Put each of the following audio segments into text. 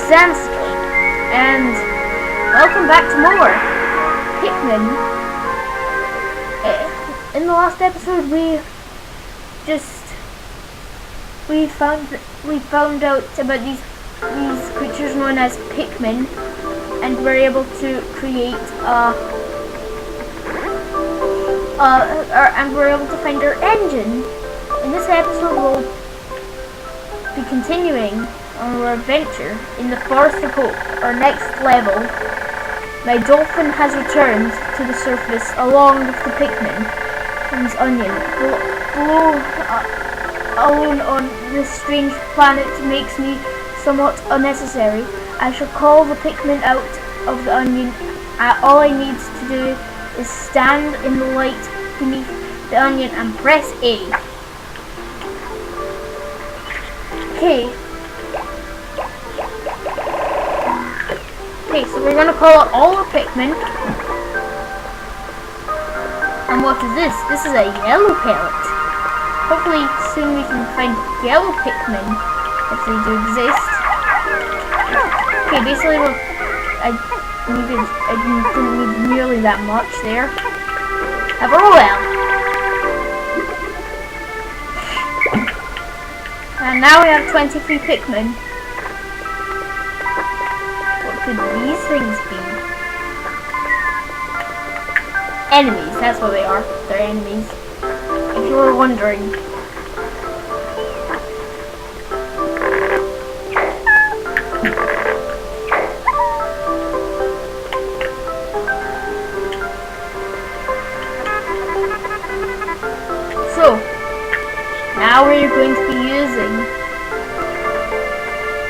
Sandstone, and welcome back to more Pikmin. In the last episode, we found out about these creatures known as Pikmin, and we're able to create and we're able to find our engine. In this episode, we'll be continuing on our adventure in the Forest of Hope, our next level. My dolphin has returned to the surface along with the Pikmin and his onion. Alone on this strange planet makes me somewhat unnecessary. I shall call the Pikmin out of the onion. All I need to do is stand in the light beneath the onion and press A. Okay, so we're gonna call out all the Pikmin. And what is this? This is a yellow pellet. Hopefully soon we can find yellow Pikmin if they do exist. Okay, basically I didn't need nearly that much there. However, well. And now we have 23 Pikmin. What could these things be? Enemies, that's what they are. They're enemies. If you were wondering. So, now we're going to be using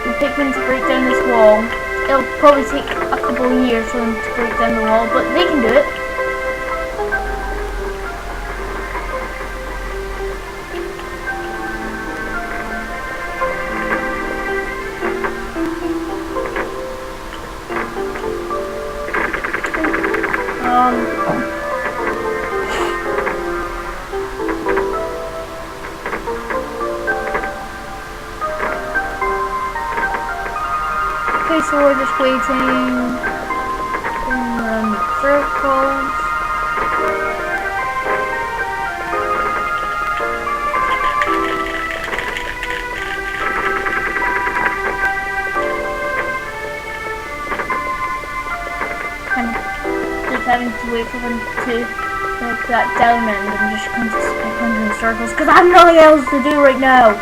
the Pikmin to break down this wall. It'll probably take a couple of years for them to break down the wall, but they can do it. Okay, so we're just waiting in circles. And just having to wait for them to make that down and I'm just going to spin in circles because I have nothing else to do right now.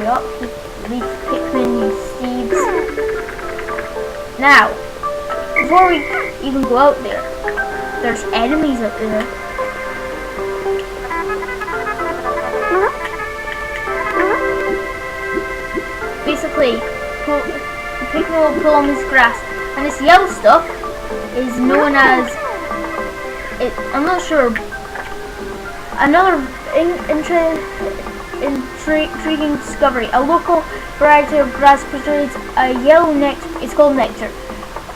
Up, leaf Pikmin, you thieves. Now, before we even go out there, there's enemies up there. Basically, the Pikmin will pull on this grass, and this yellow stuff is known as, I'm not sure, another intriguing discovery. A local variety of grass produces a yellow nectar. It's called nectar.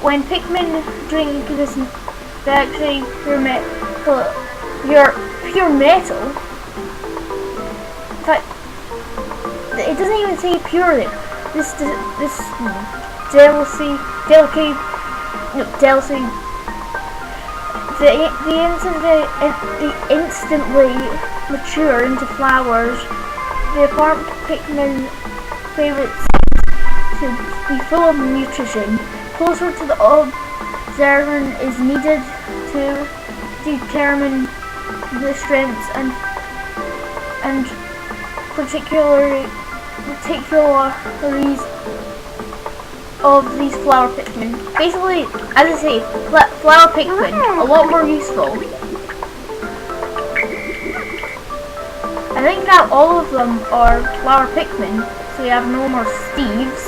When Pikmin drink this, they actually pure metal. In fact, it doesn't even say pure there. They instantly mature into flowers. The apart Pikmin favorites to be full of nutrition. Closer to the observant is needed to determine the strengths and particularities of these flower Pikmin. Basically, as I say, flower Pikmin, a lot more useful. I think now all of them are flower Pikmin, so we have no more Steves.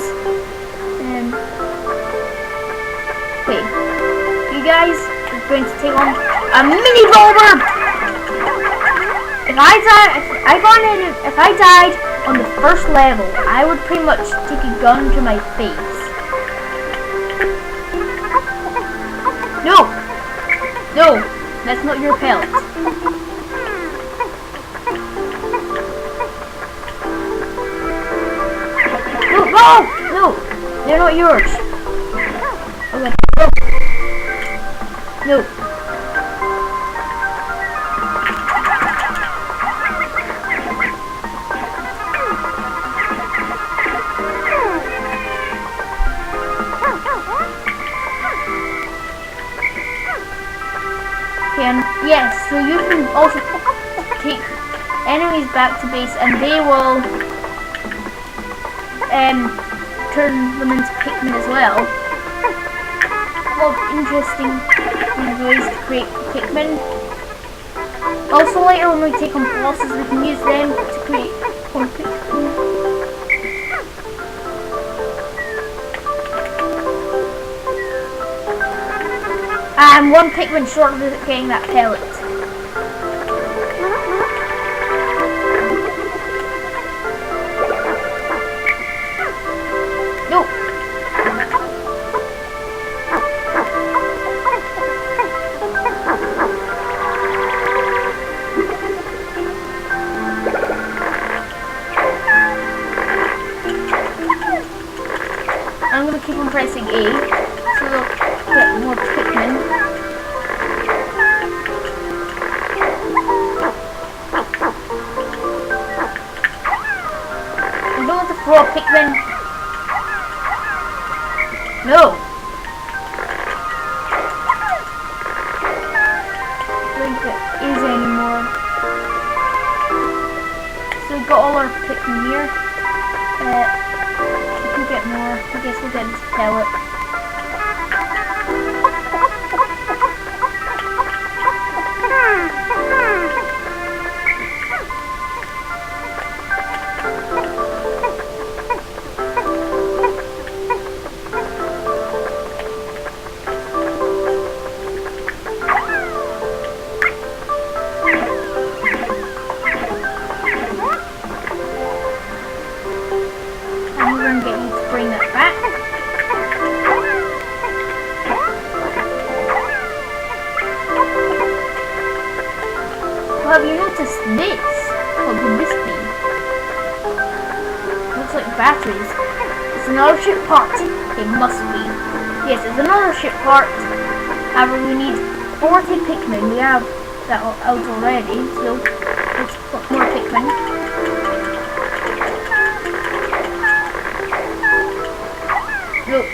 Okay, you guys are going to take on a mini rover. If I died on the first level, I would pretty much take a gun to my face. No, that's not your pellet. No! No! They're not yours. Okay. No. And yes, so you can also take enemies back to base and they will turn them into Pikmin as well. A lot of interesting ways to create Pikmin. Also later when we take on bosses we can use them to create more Pikmin. I'm one Pikmin short of getting that pellet. No! I'm gonna keep on pressing A so they'll get more Pikmin. Throw a Pikmin. No. I don't think it is anymore. So we've got all our Pikmin here. We can get more. I guess we'll get this pellet. Have you noticed this? What could this be? Looks like batteries. It's another ship part. It must be. Yes, it's another ship part. However, we need 40 Pikmin. We have that out already, so let's put more Pikmin. Look.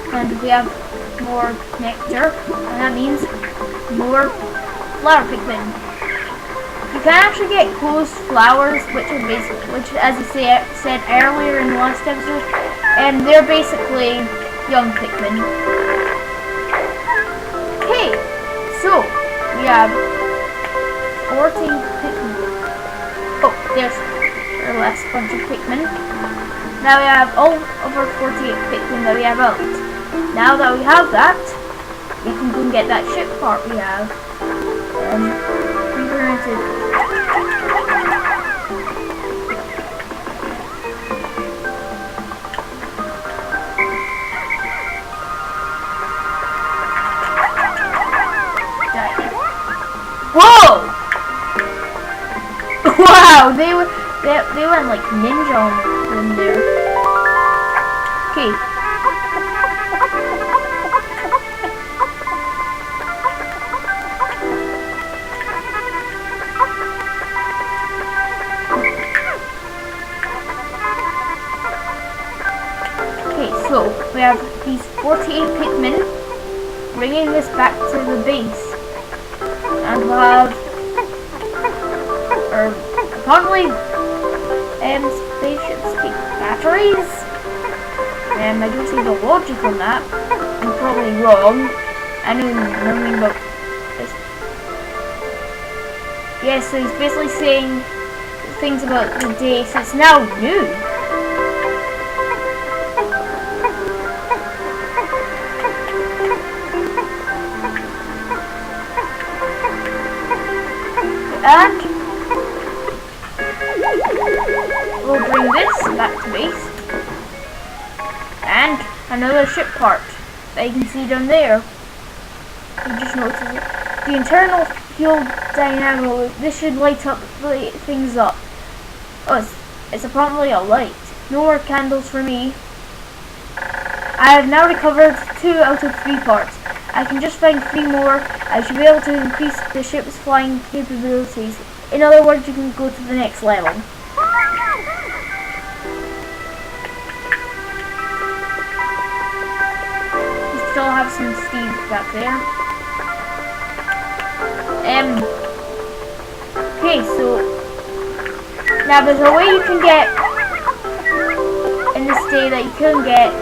And we have more nectar, and that means more flower Pikmin. You can actually get closed flowers, which as you said earlier in the last episode, and they're basically young Pikmin. Okay, so we have 40 Pikmin. Oh, there's our last bunch of Pikmin. Now we have all of our 48 Pikmin that we have out. Now that we have that, we can go and get that ship part we have. We're going to whoa! Wow, they went like ninja on there. Okay. So, we have these 48 Pikmin, bringing this back to the base, and we'll have our, apparently, spaceships take batteries, I don't see the logic on that, I'm probably wrong, I know nothing about this. Yeah, so he's basically saying things about the day, so it's now new. And we'll bring this back to base. And another ship part that you can see down there. You just notice it. The internal fuel dynamo, this should light things up. Oh, it's apparently a light. No more candles for me. I have now recovered 2 out of 3 parts. I can just find 3 more. I should be able to increase the ship's flying capabilities. In other words, you can go to the next level. We still have some Steve back there. Okay, so now there's a way you can get in this day that you can get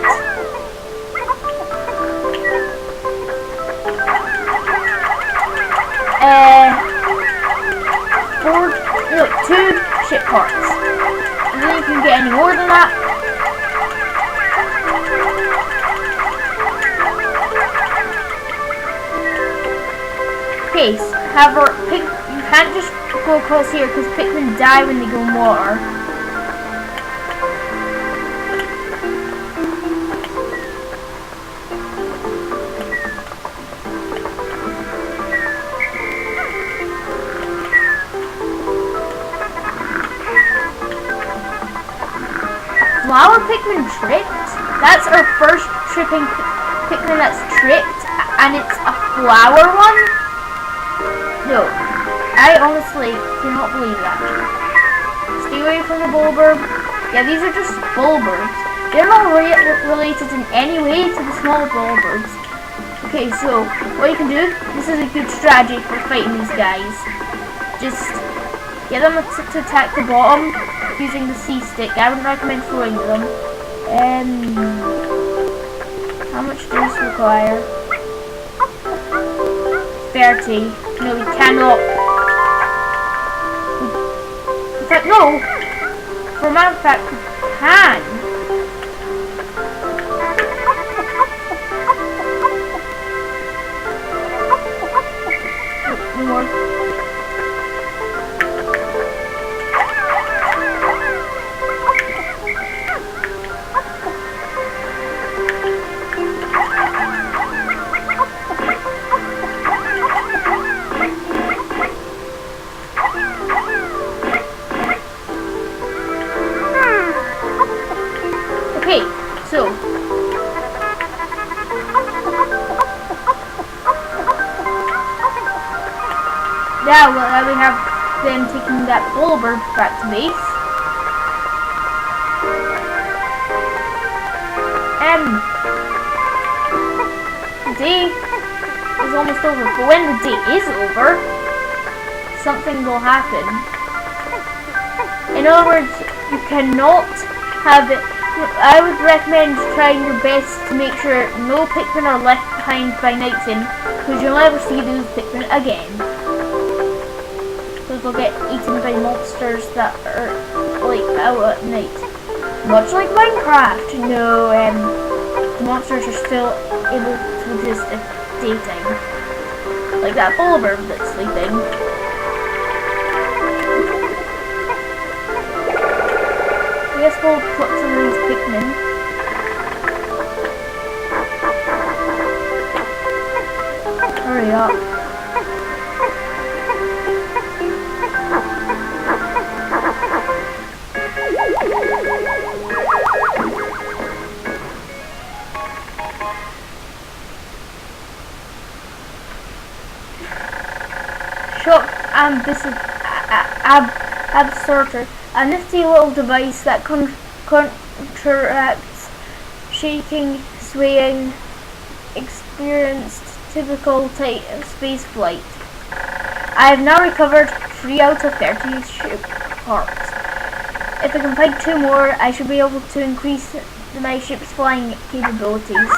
two ship parts. And then you can get any more than that. Okay, however, you can't just go across here because Pikmin die when they go in water. Flower Pikmin tripped? That's our first tripping Pikmin that's tripped, and it's a flower one? No, I honestly cannot believe that. Stay away from the Bulbird. Yeah, these are just Bulbirds. They're not related in any way to the small Bulbirds. Okay, so what you can do, this is a good strategy for fighting these guys. Just get them to attack the bottom using the C stick. I wouldn't recommend throwing them. How much does this require? 30. No, we cannot. In fact, no. For a matter of fact, we can. No more. Okay, so now we have them taking that Bulbird back to base. The day is almost over, but when the day is over, something will happen. In other words, you cannot have it. I would recommend trying your best to make sure no Pikmin are left behind by nighttime, because you'll never see those Pikmin again. Because they'll get eaten by monsters that are like out at night. Much like Minecraft. No, the monsters are still able to exist at daytime. Like that Bulbird that's sleeping. I guess we'll put some of these Pikmin. Hurry up. Shock absorber. A nifty little device that counteracts shaking, swaying, experienced typical type of space flight. I have now recovered 3 out of 30 ship parts. If I can find 2 more, I should be able to increase my ship's flying capabilities.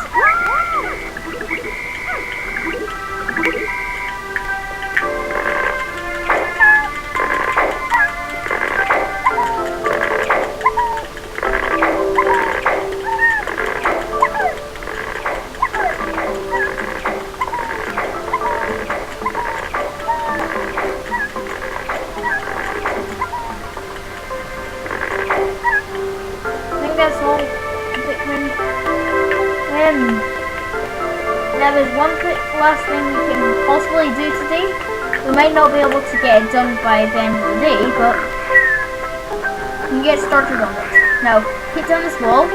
that's all, Pikmin. Now there's one last thing we can possibly do today. We might not be able to get it done by the end of the day, but we can get started on it. Now, hit down this wall.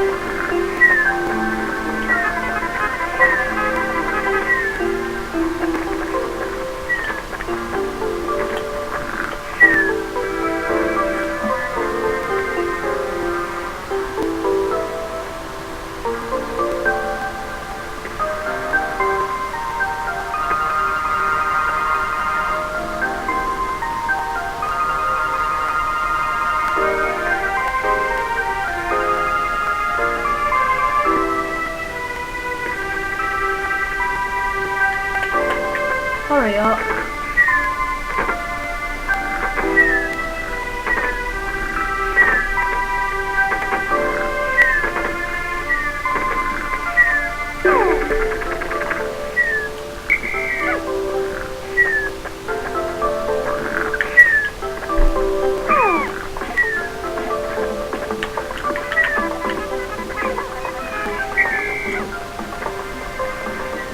Hurry up.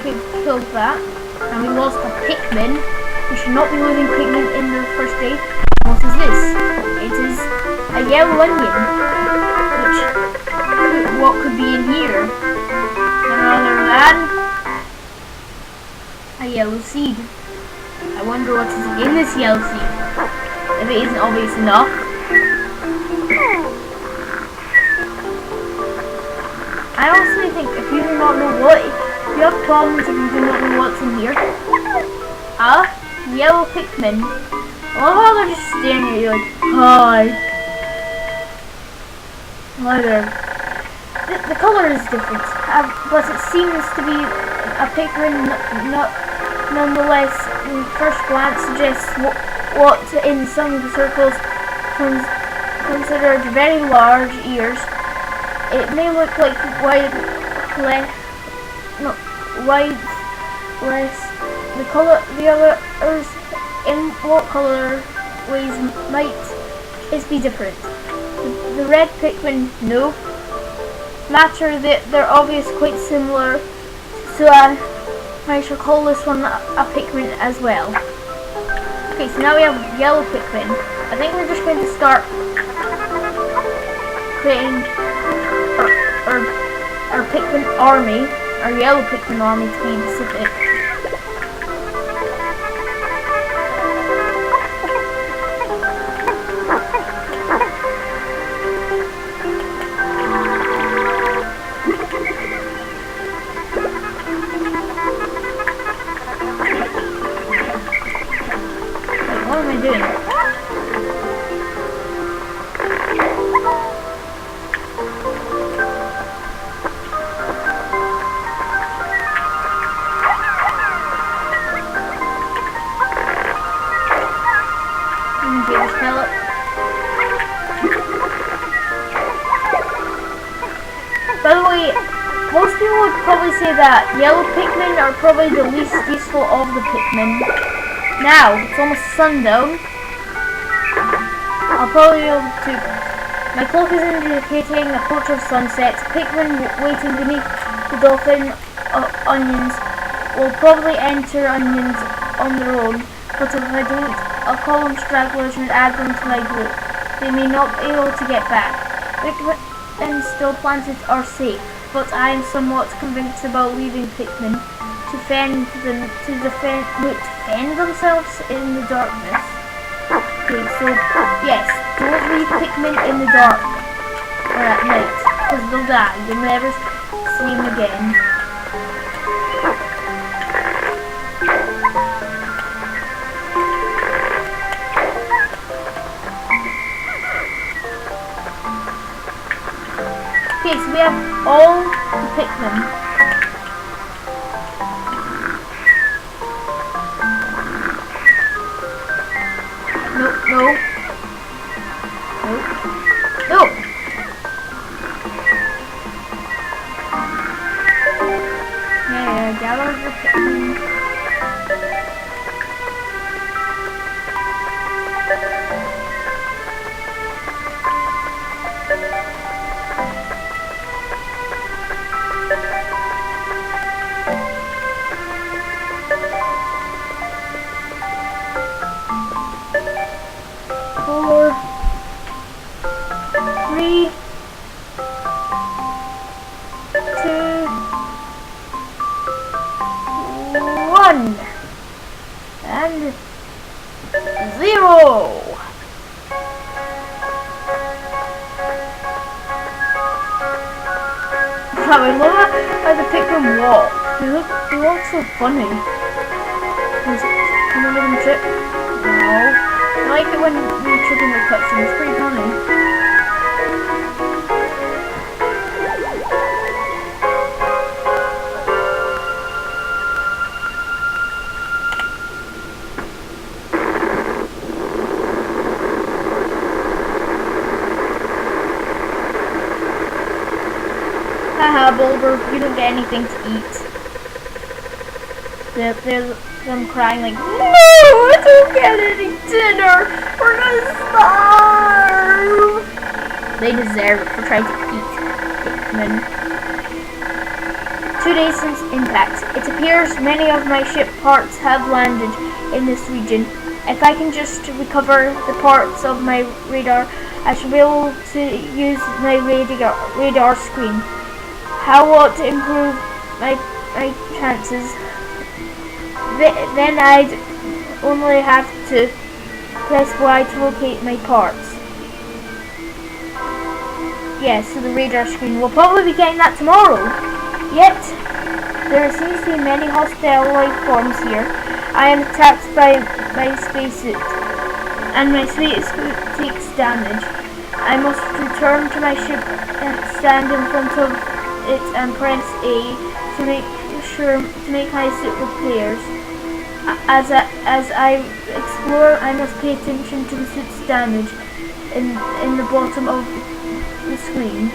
Okay, killed that. And we lost a Pikmin. We should not be losing Pikmin in the first day. What is this? It is a yellow onion. What could be in here? None other than a yellow seed. I wonder what is in this yellow seed. If it isn't obvious enough. I honestly think if you do not know what, if you have problems if you do not know what's in here, yellow Pikmin. I love how they're just staring at you like, hi. The color is different, but it seems to be a Pikmin nonetheless. The first glance suggests what in some of the circles considered very large ears. It may look like white less. The others in what color ways might it be different? The red Pikmin, no. Matter that they're obviously quite similar, so I shall call this one a Pikmin as well. Okay, so now we have yellow Pikmin. I think we're just going to start creating our Pikmin army, our yellow Pikmin army to be specific. What am I doing? By the way, most people would probably say that yellow Pikmin are probably the least useful of the Pikmin. Now, it's almost sundown. I'll probably be able to... My clock is indicating the approach of sunset. Pikmin waiting beneath the dolphin onions will probably enter onions on their own, but if I don't, I'll call them stragglers and add them to my group. They may not be able to get back. Pikmin still planted are safe, but I am somewhat convinced about leaving Pikmin to defend themselves in the darkness. Okay, so yes, don't leave Pikmin in the dark or at night, because they'll die. You'll never see them again. Okay, so we have all the Pikmin. No. Yeah, gather the Pikmin. 1 and 0. Wow, I love how the Pikmin walk. They walk so funny. Can you let them trip? No. I like it when they're tripping the cutscene. It's pretty funny. Haha, Bulber, you don't get anything to eat. They're them crying like, no, I don't get any dinner. We're gonna starve. They deserve it for trying to eat Pikmin. 2 days since impact. It appears many of my ship parts have landed in this region. If I can just recover the parts of my radar, I should be able to use my radar screen. How ought to improve my chances? Then I'd only have to press Y to locate my parts. Yes, so the radar screen. We'll probably be getting that tomorrow. Yet, there seems to be many hostile life forms here. I am attacked by my spacesuit, and my spacesuit takes damage. I must return to my ship and stand in front of it and press A to make my suit repairs. As I explore, I must pay attention to the suit's damage in the bottom of the screen.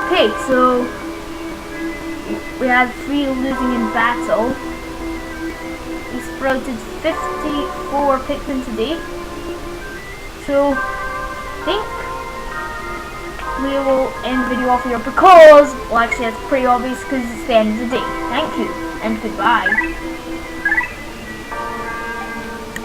Okay, so we had 3 losing in battle. We sprouted 54 Pikmin today. So I think we will end the video off here because, well, actually that's pretty obvious because it's the end of the day. Thank you and goodbye.